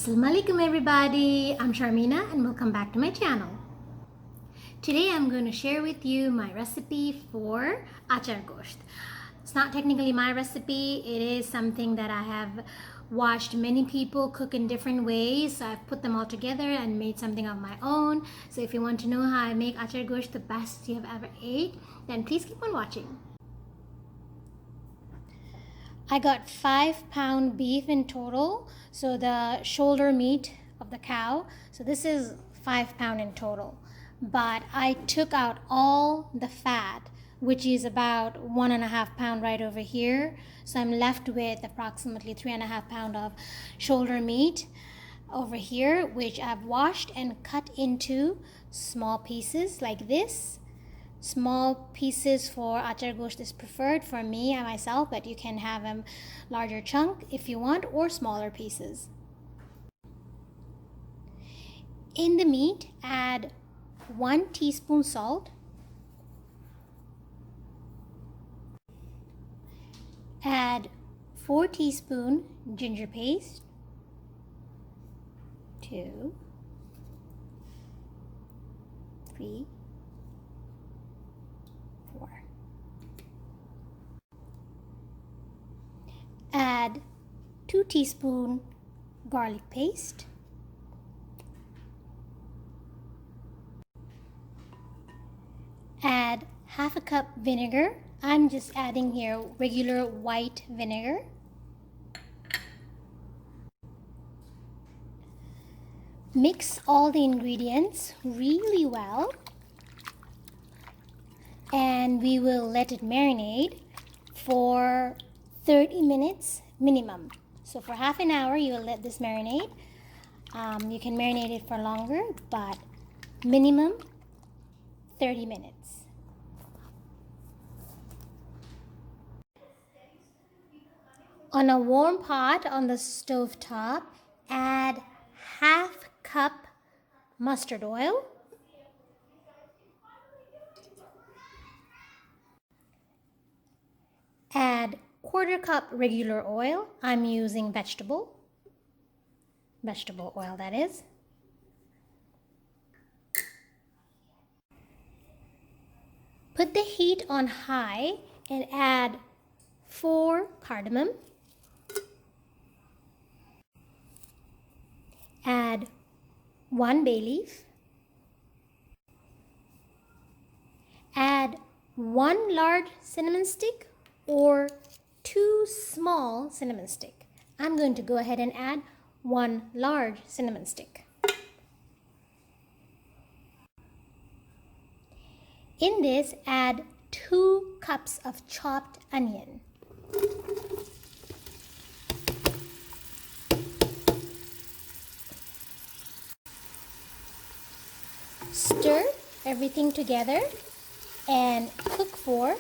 Assalamu alaikum everybody, I'm Sharmina and welcome back to my channel. Today I'm going to share with you my recipe for Achar Gosht. It's not technically my recipe, it is something that I have watched many people cook in different ways. So I've put them all together and made something of my own. So if you want to know how I make Achar Gosht the best you have ever ate, then please keep on watching. I got 5-pound beef in total, so the shoulder meat of the cow. So this is 5 pound in total. But I took out all the fat, which is about 1.5 pound right over here. So I'm left with approximately 3.5 pound of shoulder meat over here, which I've washed and cut into small pieces like this. Small pieces for Achar Gosht is preferred for me and myself, but you can have a larger chunk if you want, or smaller pieces. In the meat, add 1 teaspoon salt, add 4 teaspoon ginger paste, 2, 3, 4. Add 2 teaspoon garlic paste, add half a cup vinegar. I'm just adding here regular white vinegar. Mix all the ingredients really well, and we will let it marinate for 30 minutes minimum. So for half an hour you will let this marinate. You can marinate it for longer, but minimum 30 minutes. On a warm pot on the stove top, add half cup mustard oil, add 1/4 cup regular oil. I'm using vegetable oil, that is. Put the heat on high and add 4 cardamom, add 1 bay leaf, add 1 large cinnamon stick or 2 small cinnamon stick. I'm going to go ahead and add 1 large cinnamon stick. In this, add 2 cups of chopped onion. Stir everything together and cook for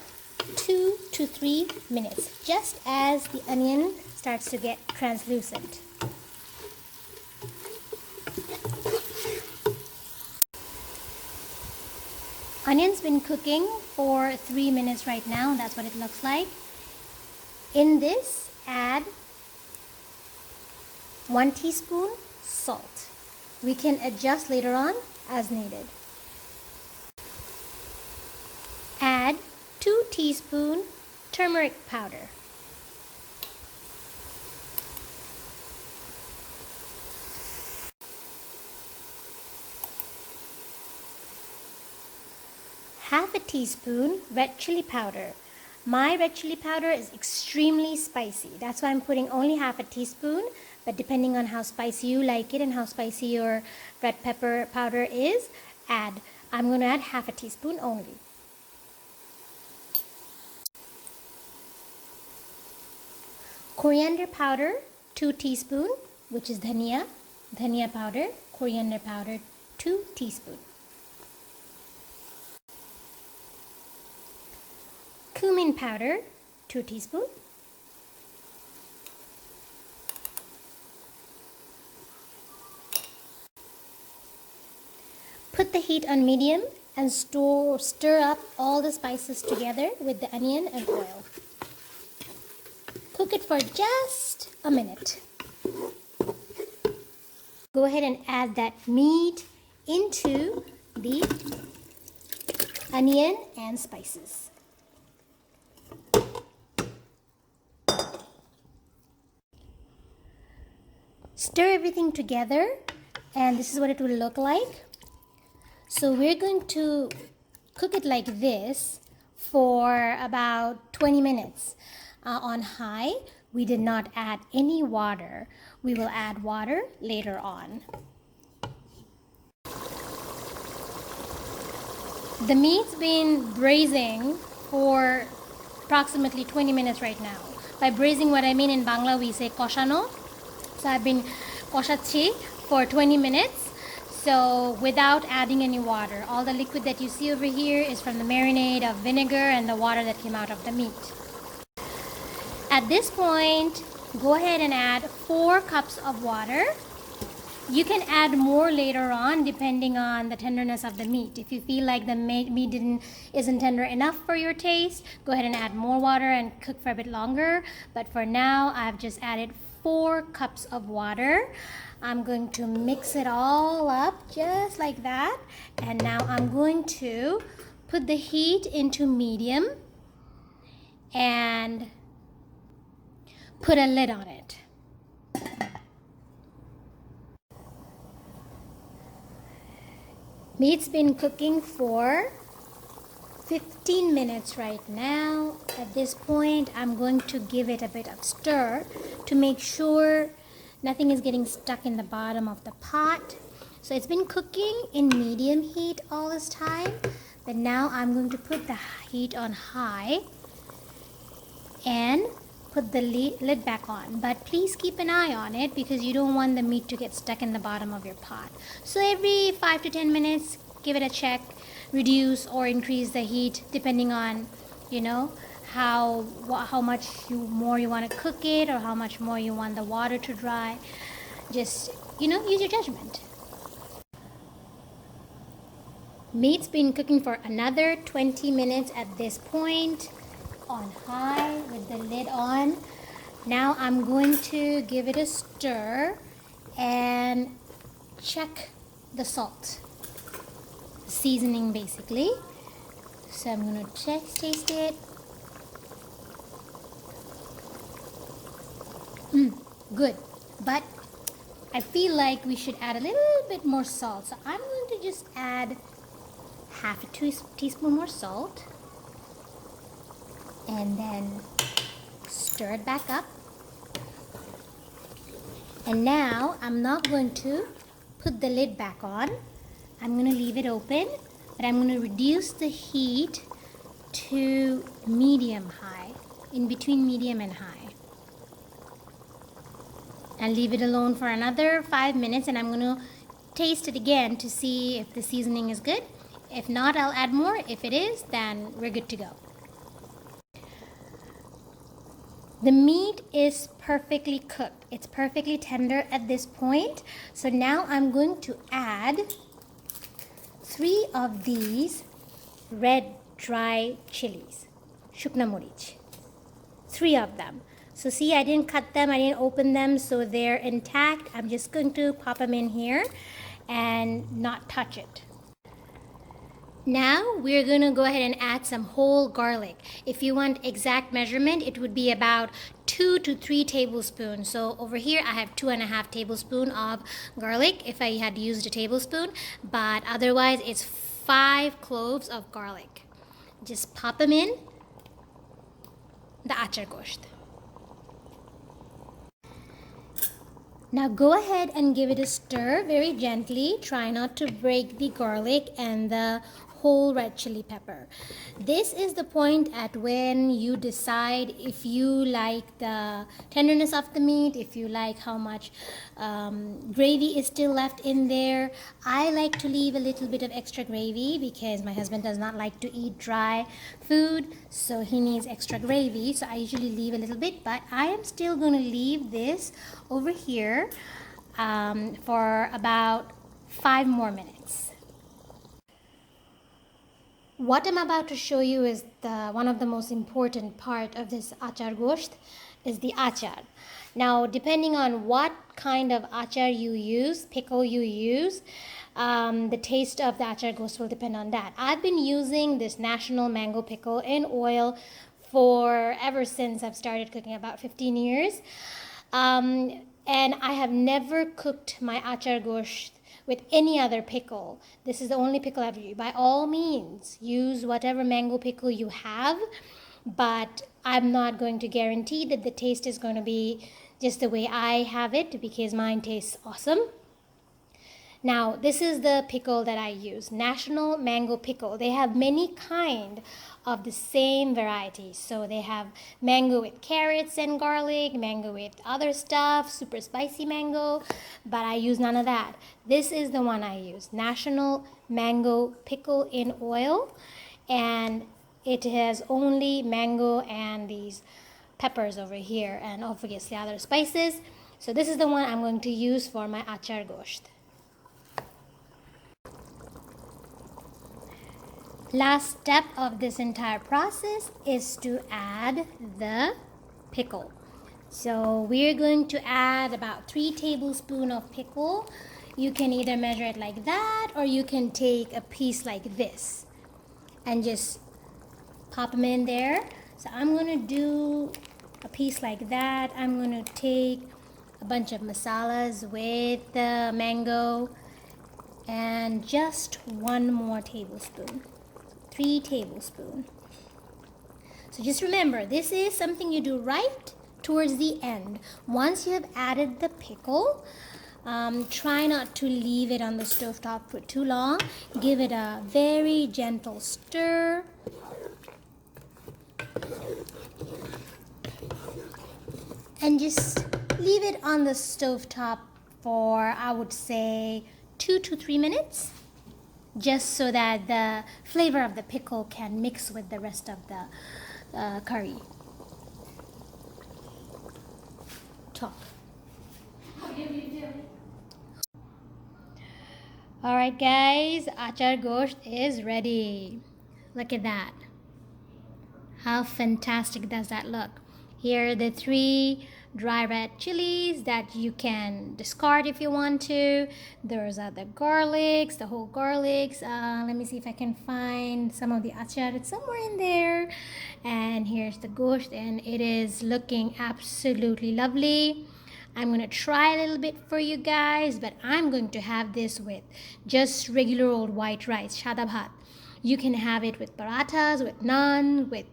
2 to 3 minutes, just as the onion starts to get translucent. Onion's been cooking for 3 minutes right now. That's what it looks like. In this, add 1 teaspoon salt. We can adjust later on as needed. Add 2 teaspoon turmeric powder. Half a teaspoon red chili powder. My red chili powder is extremely spicy. That's why I'm putting only half a teaspoon, but depending on how spicy you like it and how spicy your red pepper powder is, I'm going to add half a teaspoon only. Coriander powder, 2 teaspoon, which is dhania powder, coriander powder, 2 teaspoon. Cumin powder, 2 teaspoon. Put the heat on medium and stir up all the spices together with the onion and oil. Cook it for just a minute. go ahead and add that meat into the onion and spices. Stir everything together, and this is what it will look like. So we're going to cook it like this for about 20 minutes on high. We did not add any water. We will add water later on. The meat's been braising for approximately 20 minutes right now. By braising, what I mean in Bangla, we say koshano. So I've been koshachi for 20 minutes. So without adding any water. All the liquid that you see over here is from the marinade of vinegar and the water that came out of the meat. At this point, go ahead and add 4 cups of water. You can add more later on depending on the tenderness of the meat. If you feel like the meat isn't tender enough for your taste, go ahead and add more water and cook for a bit longer. But for now, I've just added 4 cups of water. I'm going to mix it all up just like that. And now I'm going to put the heat into medium and put a lid on it. Meat's been cooking for 15 minutes right now. At this point, I'm going to give it a bit of stir to make sure nothing is getting stuck in the bottom of the pot. So it's been cooking in medium heat all this time, but now I'm going to put the heat on high and put the lid back on. But please keep an eye on it because you don't want the meat to get stuck in the bottom of your pot. So every 5 to 10 minutes, give it a check, reduce or increase the heat depending on, how much more you want to cook it or how much more you want the water to dry. Just, use your judgment. Meat's been cooking for another 20 minutes at this point on high with the lid on. Now I'm going to give it a stir and check the salt, seasoning basically. So I'm going to taste it. Good, but I feel like we should add a little bit more salt. So I'm going to just add half a teaspoon more salt and then stir it back up. And now I'm not going to put the lid back on. I'm going to leave it open, but I'm going to reduce the heat to medium high, in between medium and high. And leave it alone for another 5 minutes, and I'm going to taste it again to see if the seasoning is good. If not, I'll add more. If it is, then we're good to go. The meat is perfectly cooked. It's perfectly tender at this point. So now I'm going to add 3 of these red dry chilies, shukna morich. 3 of them. So see, I didn't cut them, I didn't open them, so they're intact. I'm just going to pop them in here and not touch it. Now we're going to go ahead and add some whole garlic. If you want exact measurement, it would be about 2 to 3 tablespoons. So over here I have 2.5 tablespoons of garlic if I had used a tablespoon, but otherwise it's 5 cloves of garlic. Just pop them in the Achar Gosht. Now go ahead and give it a stir very gently. Try not to break the garlic and the whole red chili pepper. This is the point at when you decide if you like the tenderness of the meat, if you like how much gravy is still left in there. I like to leave a little bit of extra gravy because my husband does not like to eat dry food, so he needs extra gravy. So I usually leave a little bit, but I am still going to leave this over here for about 5 more minutes. What I'm about to show you is one of the most important part of this Achar Gosht is the achar. Now, depending on what kind of achar you use, pickle you use, the taste of the achar gosht will depend on that. I've been using this national mango pickle in oil for ever since I've started cooking, about 15 years. And I have never cooked my achar gosht with any other pickle. This is the only pickle I've used. By all means, use whatever mango pickle you have, but I'm not going to guarantee that the taste is going to be just the way I have it, because mine tastes awesome. Now, this is the pickle that I use, National Mango Pickle. They have many kind of the same varieties. So they have mango with carrots and garlic, mango with other stuff, super spicy mango, but I use none of that. This is the one I use, National Mango Pickle in oil, and it has only mango and these peppers over here, and obviously other spices. So this is the one I'm going to use for my achar gosht. Last step of this entire process is to add the pickle. So we're going to add about 3 tablespoons of pickle. You can either measure it like that, or you can take a piece like this and just pop them in there. So I'm going to do a piece like that. I'm going to take a bunch of masalas with the mango and just 1 more tablespoon. 3 tablespoons. So just remember, this is something you do right towards the end. Once you have added the pickle, try not to leave it on the stovetop for too long. Give it a very gentle stir. And just leave it on the stovetop for, I would say, 2 to 3 minutes. Just so that the flavor of the pickle can mix with the rest of the curry. Talk. Alright guys, achar gosht is ready. Look at that. How fantastic does that look? Here are the 3 dry red chilies that you can discard if you want to. Those are the garlics, the whole garlics. Let me see if I can find some of the achar. It's somewhere in there. And here's the gosht, and it is looking absolutely lovely. I'm going to try a little bit for you guys, but I'm going to have this with just regular old white rice, shada bhat. You can have it with parathas, with naan, with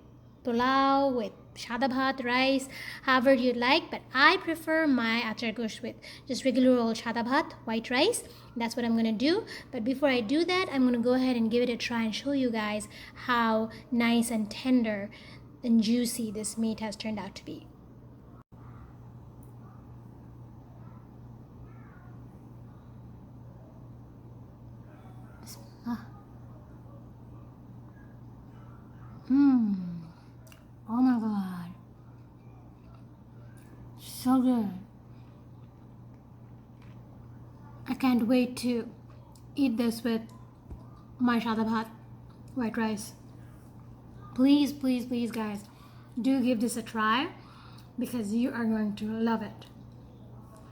Pulau, with shada bhat, rice, however you'd like, but I prefer my achar gosht with just regular old shada bhat, white rice. That's what I'm going to do. But before I do that, I'm going to go ahead and give it a try and show you guys how nice and tender and juicy this meat has turned out to be. Oh my god. So good. I can't wait to eat this with my shada bhat, white rice. Please, please, please guys, do give this a try because you are going to love it.